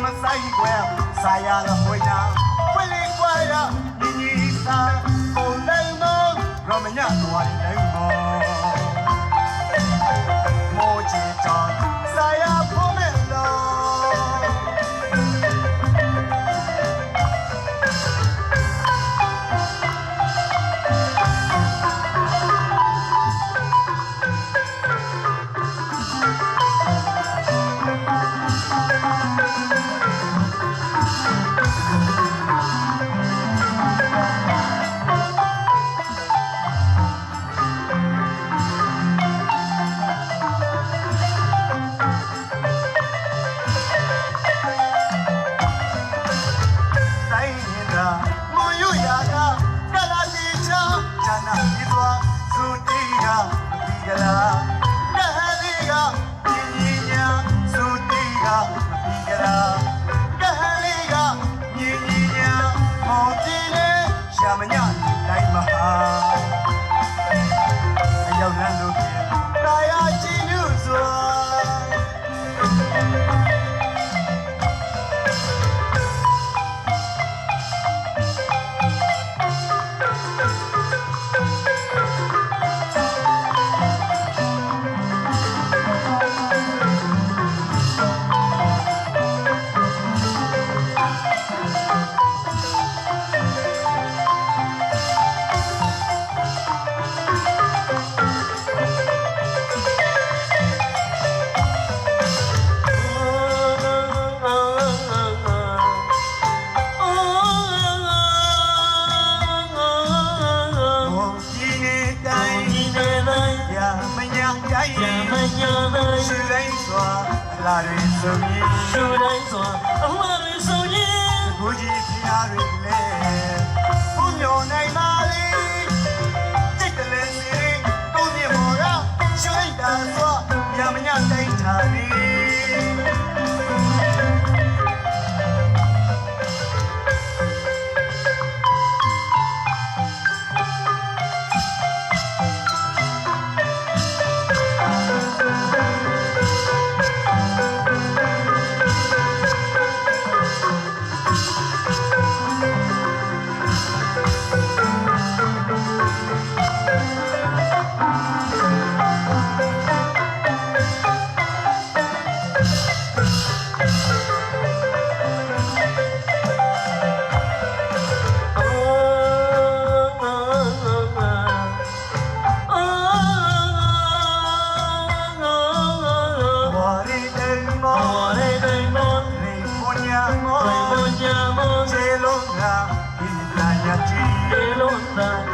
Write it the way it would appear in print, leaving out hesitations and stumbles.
မဆိုင်ကွယ်စာရလဝိနာဝိလီကွာရညီညီစာကိုလည်းမောရမညာတော်လည်းမောမိုးချီတော်စာရဖို့မဲ့လို့လာရင်းဆိုရင်ရှူတိုင်းစွာအမှန်ရင်းဆိုရင်ကိုကြီးဖျားတွေလဲဘုံညောနိုင်ပါလေစိတ်တလဲစီကိုမြင်မော်ကရွှိတာစွာရမညတိုင်းထားနေLong